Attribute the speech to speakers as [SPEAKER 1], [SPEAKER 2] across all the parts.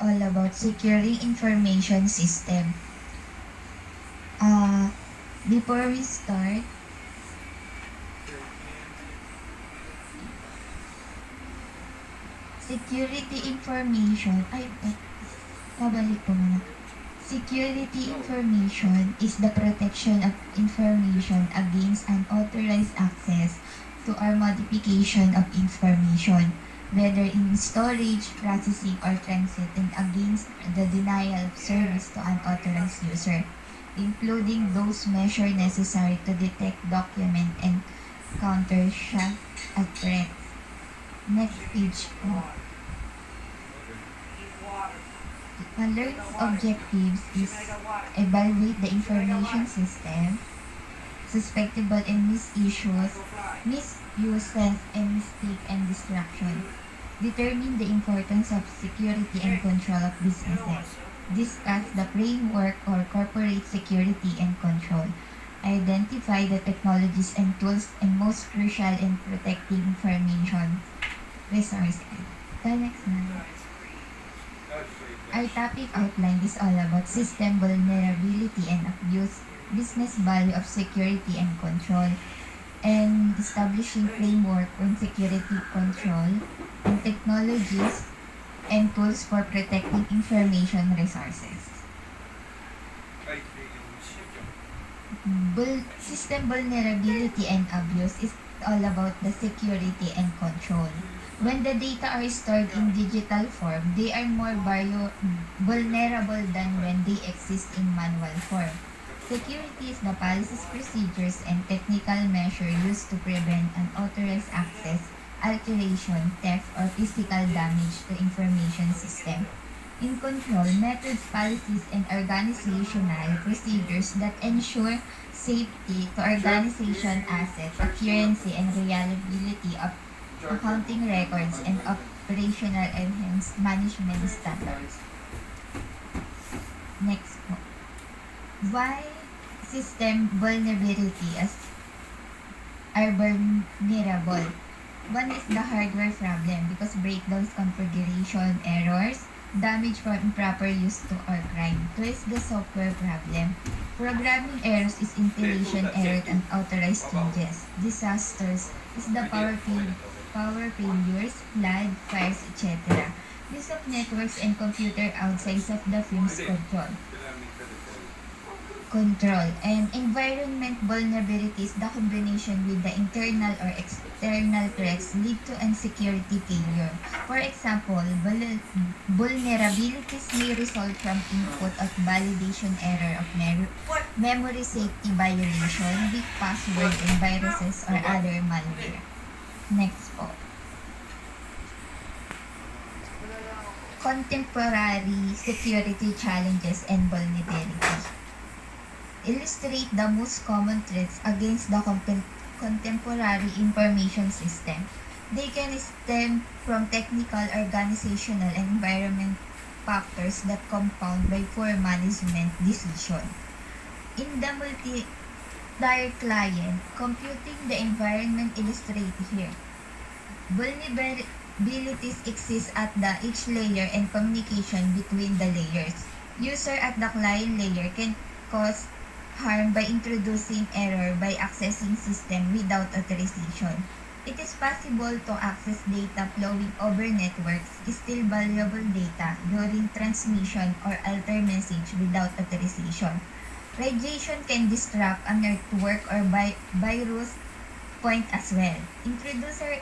[SPEAKER 1] all about securing information system. Uh, Before we start, security information, pabalik po muna. Security information is the protection of information against unauthorized access to or modification of information, whether in storage, processing, or transit, and against the denial of service to unauthorized user, including those measures necessary to detect, document, and counter such a threat. Next page po. Learning objectives is evaluate the information system, susceptible and misuses, and mistake and distraction. Determine the importance of security and control of businesses. Discuss the framework or corporate security and control. Identify the technologies and tools and most crucial in protecting information resources. The next one. Our topic outline is all about system vulnerability and abuse, business value of security and control, and establishing framework on security control, and technologies and tools for protecting information resources. System vulnerability and abuse is all about the security and control. When the data are stored in digital form, they are more vulnerable than when they exist in manual form. Security is the policies, procedures, and technical measures used to prevent unauthorized access, alteration, theft, or physical damage to information system. In control, methods, policies, and organizational procedures that ensure safety to organization assets, accuracy, and reliability of accounting records, and operational enhanced management standards. Next po. Why system vulnerability are vulnerable? One is the hardware problem because breakdowns, configuration errors, damage from improper use to or crime. Two is the software problem. Programming errors is installation error and authorized changes. Disasters is the power failures, flood, fires, etc. Use of networks and computer outside of the firm's control. And environment vulnerabilities, the combination with the internal or external threats lead to insecurity failure. For example, vulnerabilities may result from input of validation error of memory safety violation, weak password and viruses or other malware. Next po. Contemporary security challenges and vulnerabilities. Illustrate the most common threats against the contemporary information system. They can stem from technical, organizational, and environment factors that compound by poor management decision. In the multi-tier client, computing the environment illustrated here. Vulnerabilities exist at each layer and communication between the layers. User at the client layer can cause harm by introducing error by accessing system without authorization. It is possible to access data flowing over networks, still valuable data during transmission or alter message without authorization. Radiation can disrupt a network or virus point as well. Introducer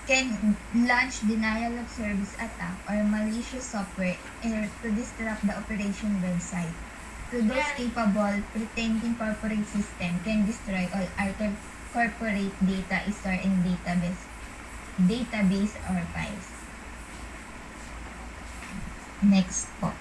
[SPEAKER 1] can launch denial of service attack or malicious software to disrupt the operation website. To those capable, pretending corporate system can destroy all other corporate data stored in database or files. Next po.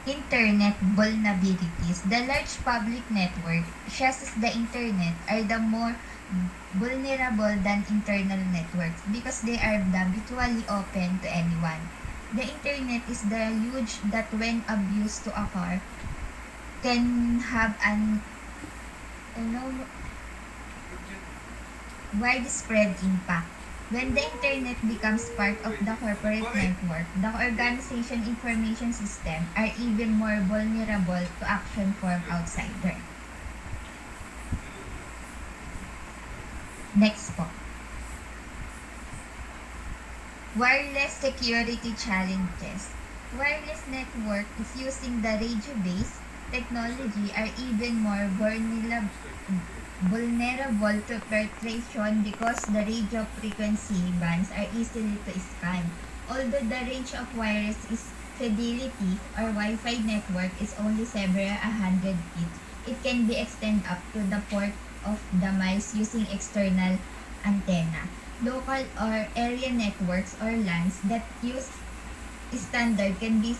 [SPEAKER 1] Internet vulnerabilities. The large public network, such as the internet, are the more vulnerable than internal networks because they are habitually open to anyone. The internet is the huge that when abused to occur can have an widespread impact. When the internet becomes part of the corporate network, the organization information system are even more vulnerable to action from outsider. Next po. Wireless security challenges. Wireless network is using the radio-based technology are even more vulnerable to penetration because the radio frequency bands are easily to scan. Although the range of wireless is fidelity or Wi-Fi network is only several hundred feet, it can be extended up to the port of the miles using external antenna. Local or area networks or LANs that use standard can be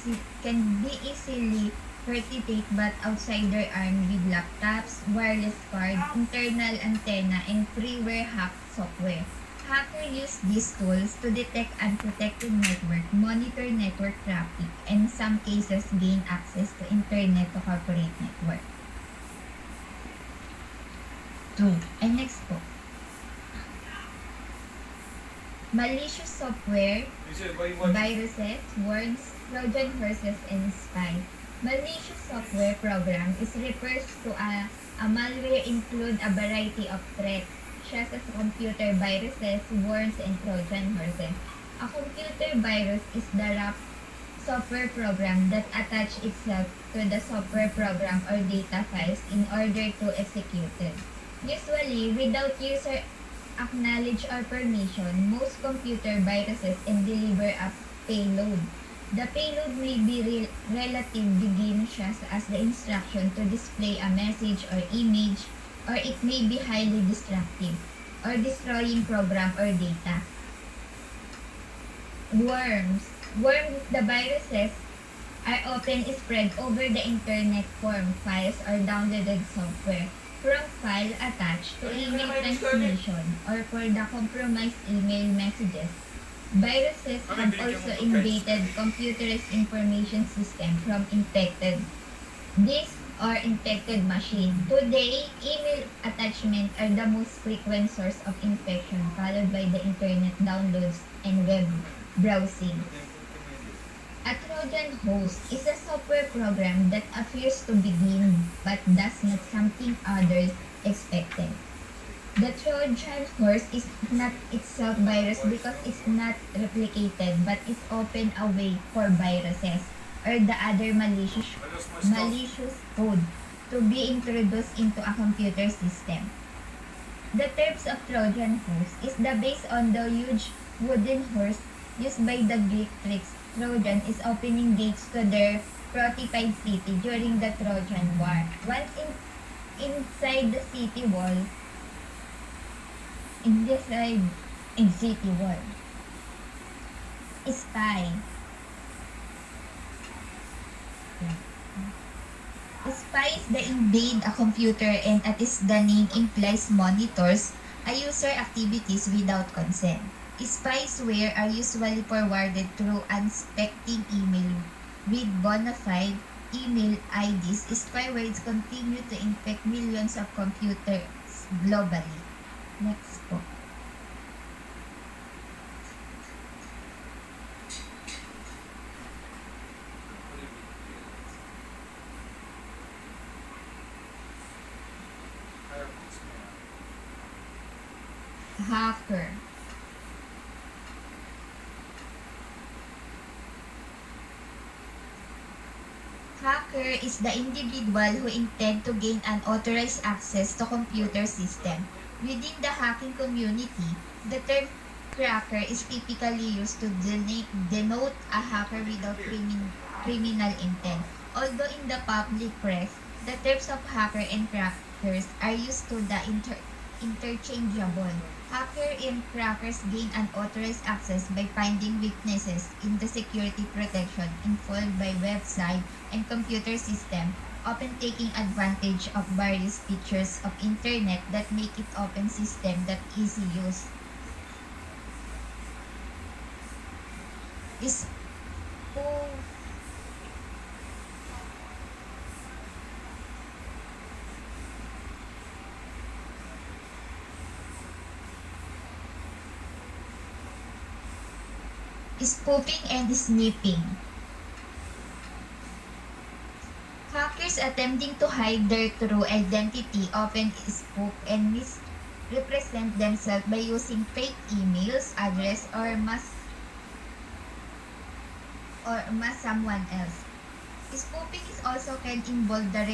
[SPEAKER 1] easily replicate but outsider armed with laptops, wireless card, internal antenna, and freeware hack software. Hackers use these tools to detect unprotected network, monitor network traffic, and in some cases gain access to internet to corporate network. 2. And next po. Malicious software, viruses, worms, Trojan horses, and spy. Malicious software program is refers to a malware include a variety of threats, such as computer viruses, worms, and Trojan horses. A computer virus is the rough software program that attach itself to the software program or data files in order to execute it. Usually, without user acknowledge or permission, most computer viruses and deliver a payload. The payload may be relative begin just as the instruction to display a message or image, or it may be highly destructive or destroying program or data. Worms. Worms, the viruses are often spread over the internet form files or downloaded software from file attached to email transmission or for the compromised email messages. Viruses have also invaded computers' information system from infected disk or infected machine. Today, email attachments are the most frequent source of infection, followed by the internet downloads and web browsing. A Trojan host is a software program that appears to begin but does not something others expected. The Trojan horse is not itself virus because it's not replicated but is open a way for viruses or the other malicious code to be introduced into a computer system. The terms of Trojan horse is the based on the huge wooden horse used by the Greek tricks. Trojan is opening gates to their fortified city during the Trojan War. Once inside the city wall, in city wall, spy. Spy is the invade a computer and as the name implies monitors a user activities without consent. Spyware are usually forwarded through unsuspecting email with bona fide email IDs. Spywares continue to infect millions of computers globally. Next po. Hacker. Hacker is the individual who intend to gain unauthorized access to computer system. Within the hacking community, the term cracker is typically used to denote a hacker without criminal intent. Although in the public press, the terms of hacker and crackers are used to the interchangeable. Hacker and crackers gain unauthorized access by finding weaknesses in the security protection involved by website and computer system, often taking advantage of various features of internet that make it open system that easy use. Is po Spoofing and snipping. Hackers attempting to hide their true identity often spoof and misrepresent themselves by using fake emails, address, or mask someone else. Spoofing is also can involve the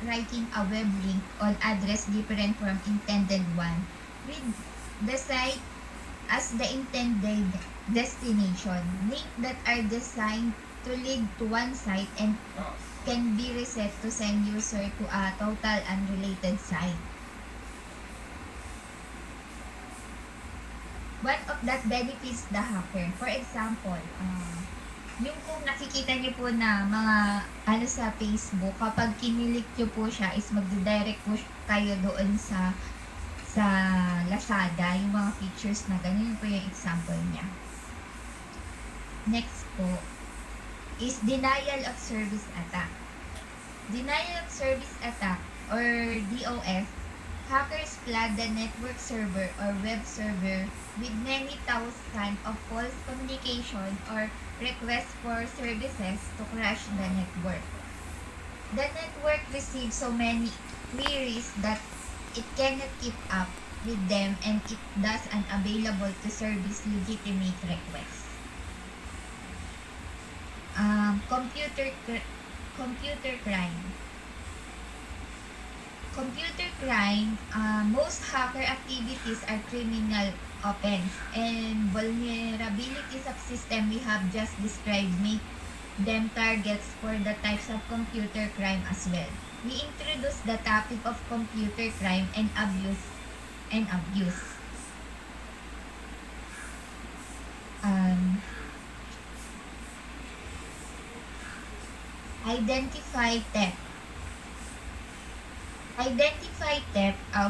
[SPEAKER 1] writing a web link on address different from intended one, with the site as the intended destination. Links that are designed to lead to one site and can be reset to send user to a total unrelated site. One of that benefits the hacker. For example, yung kung nakikita niyo po na mga sa Facebook, kapag kinilik niyo po siya is magdi-direct po kayo doon sa Lazada, yung mga features na ganun po yung example niya. Next po is denial of service attack. Denial of service attack or DOS, hackers flood the network server or web server with many thousands of false communication or requests for services to crash the network. The network receives so many queries that it cannot keep up with them and it thus unavailable to service legitimate requests. Computer crime. Computer crime, most hacker activities are criminal offense and vulnerabilities of system we have just described make them targets for the types of computer crime as well. We introduce the topic of computer crime and abuse. Identify theft.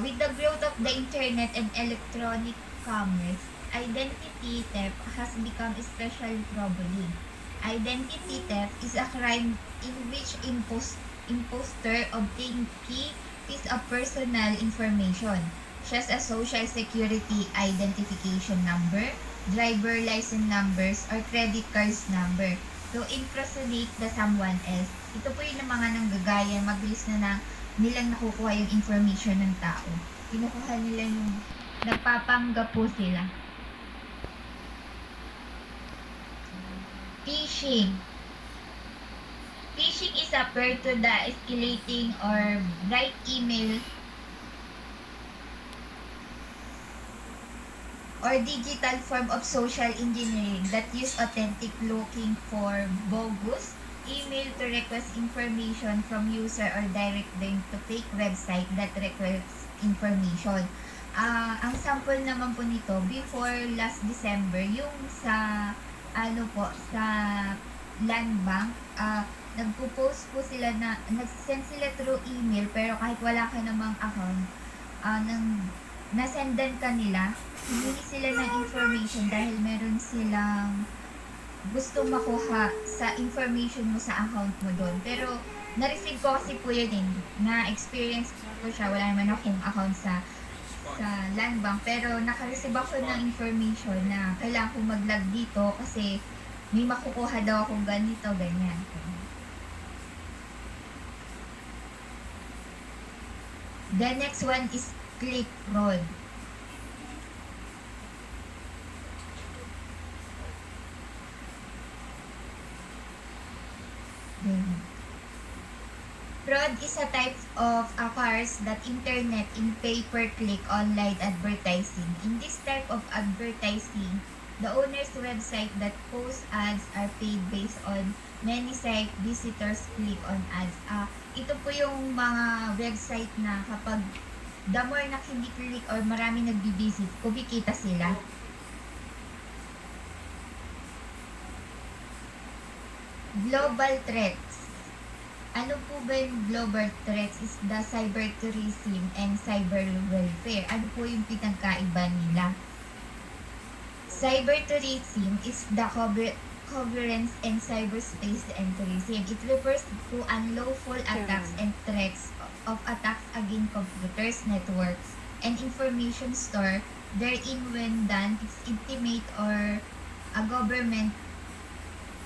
[SPEAKER 1] With the growth of the internet and electronic commerce, identity theft has become especially troubling. Identity theft is a crime in which imposter obtain key piece of personal information, such as social security identification number, driver license numbers, or credit cards number, to impersonate the someone else. Ito po yung mga nanggagaya, mabilis na nilang nakukuha yung information ng tao. Kinukuha nila yung nagpapanggap po sila. Phishing. Phishing is a pair to the escalating or bright email or digital form of social engineering that use authentic looking for bogus email to request information from user or direct them to fake website that requests information. Ang sample naman po nito, before last December, yung sa sa land bank, nagpo-post po sila na nag-send sila through email pero kahit wala ka namang account, nasendan ka nila, humingi sila ng information dahil meron silang gusto makuha sa information mo sa account mo doon. Pero na-receive ko kasi po yun na-experience ko siya, wala naman akong account sa land bank, pero naka-receive ako ng information na kailangan ko mag-log dito kasi may makukuha daw akong ganito, ganyan. The next one is click fraud. Fraud is a type of occurs that internet in pay-per-click online advertising. In this type of advertising, the owner's website that posts ads are paid based on many site visitors click on ads. Ito po yung mga website na kapag the more na click or marami nagbi-visit, kumikita sila. Global threats. Ano po ba yung global threats is the cyber terrorism and cyber welfare. Ano po yung pinagkaiba nila? Cyber terrorism is the coverance and cyberspace and terrorism. It refers to unlawful attacks and threats of attacks against computers, networks, and information store therein when done, it's intimate or a government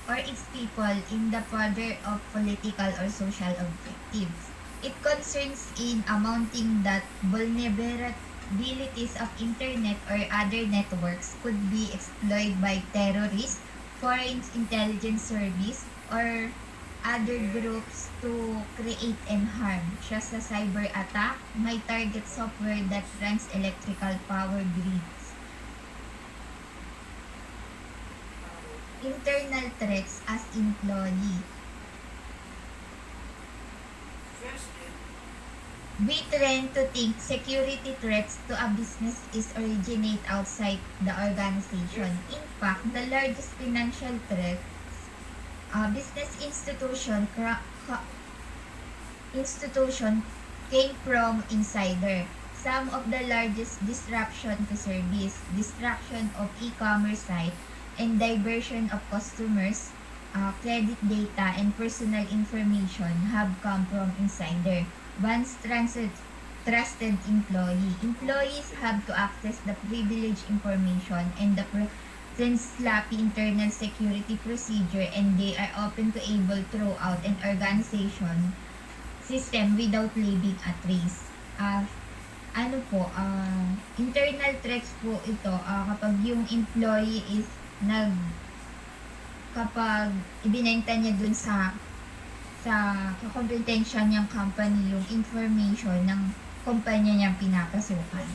[SPEAKER 1] or its people in the further of political or social objectives. It concerns in amounting that vulnerabilities of internet or other networks could be exploited by terrorists, foreign intelligence service, or other groups to create and harm. Just a cyber attack may target software that runs electrical power grids. Internal threats as employee. We tend to think security threats to a business is originate outside the organization. In fact, the largest financial threat, business institution came from insider. Some of the largest disruption to service, destruction of e-commerce site, and diversion of customers' credit data and personal information have come from insider. Once trusted employee. Employees have to access the privileged information and the sloppy internal security procedure, and they are open to able throughout an organization system without leaving a trace. Internal threats po ito kapag yung employee is kapag ibinenta niya dun sa kakompetensya niyang company yung information ng kumpanya niyang pinapasukan.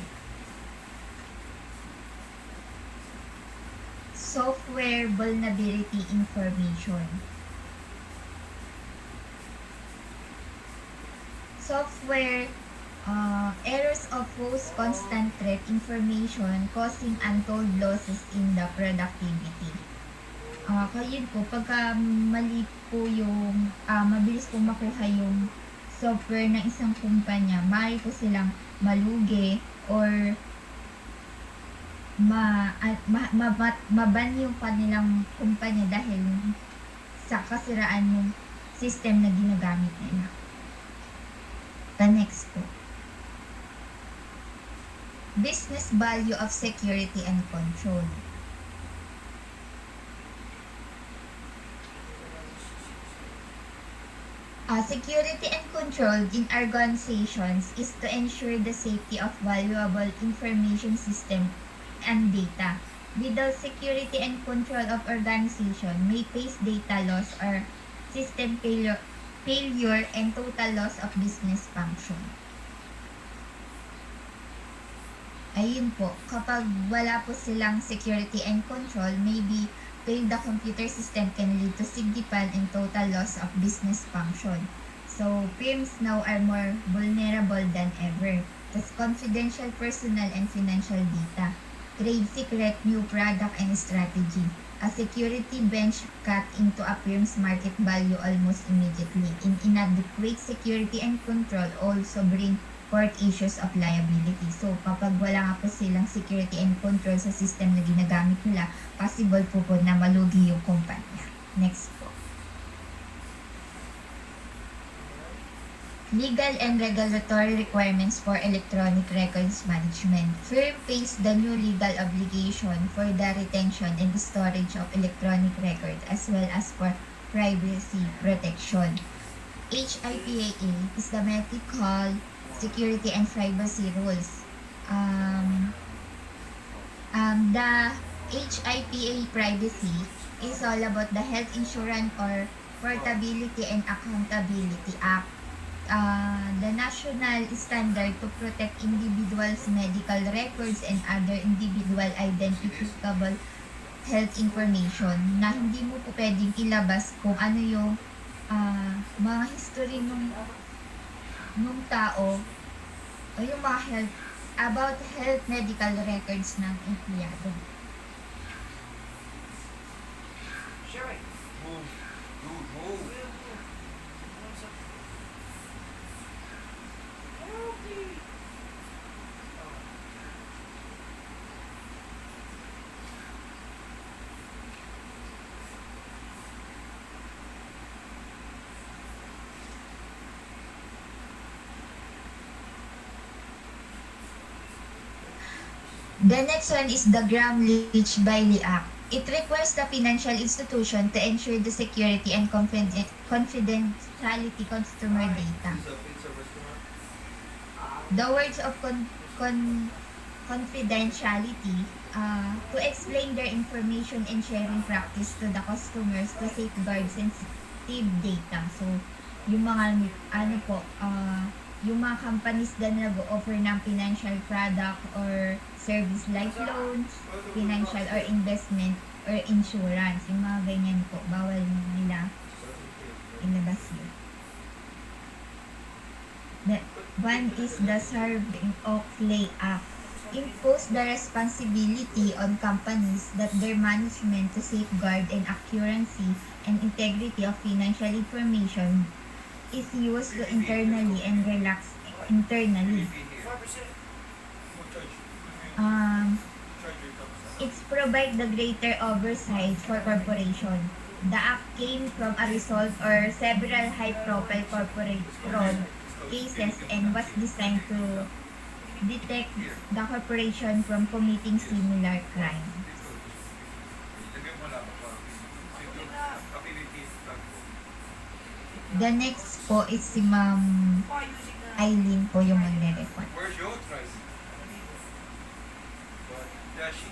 [SPEAKER 1] Software vulnerability information. Software errors of false constant threat information causing untold losses in the productivity. Kaya po, pagka mali po yung, mabilis po makuha yung software ng isang kumpanya, maaari po silang malugi or maban yung kanilang kumpanya dahil sa kasiraan yung system na ginagamit nila. The next po. Business value of security and control. Security and control in organizations is to ensure the safety of valuable information system and data. Without security and control of organization may face data loss or system failure and total loss of business function. Ayun po, kapag wala po silang security and control, maybe failed the computer system can lead to significant and total loss of business function. So, firms now are more vulnerable than ever. Thus, confidential personal and financial data, trade secret, new product and strategy. A security bench cut into a firm's market value almost immediately. Inadequate security and control also bring forth issues of liability. So, kapag wala nga po silang security and control sa system na ginagamit nila, possible po na malugi yung kumpanya. Next po. Legal and regulatory requirements for electronic records management. Firm face the new legal obligation for the retention and storage of electronic records as well as for privacy protection. HIPAA is the medical security and privacy rules. The HIPAA privacy is all about the Health Insurance or Portability and Accountability Act. The national standard to protect individuals' medical records and other individual identifiable health information na hindi mo po pwedeng ilabas kung ano yung mga history nung tao o yung mga about health medical records ng empleyado.
[SPEAKER 2] Sherry. Move.
[SPEAKER 1] The next one is the Gramm-Leach-Bailey Act. It requires the financial institution to ensure the security and confidentiality customer data. The words of confidentiality to explain their information and sharing practice to the customers to safeguard sensitive data. So, yung mga yung mga companies na nag-offer ng financial product or service like loans, financial or investment or insurance. Yung mga ganyan po, bawal nila ilabas yun. One is the Sarbanes-Oxley Act. Impose the responsibility on companies that their management to safeguard and accuracy and integrity of financial information is used to internally and relax internally.
[SPEAKER 2] 5%.
[SPEAKER 1] It's provide the greater oversight for corporation. The act came from a result or several high-profile corporate fraud cases and was designed to detect the corporation from committing similar crime. The next po is si Ma'am Eileen po yung magre-report.
[SPEAKER 2] Where's your price? Dashi.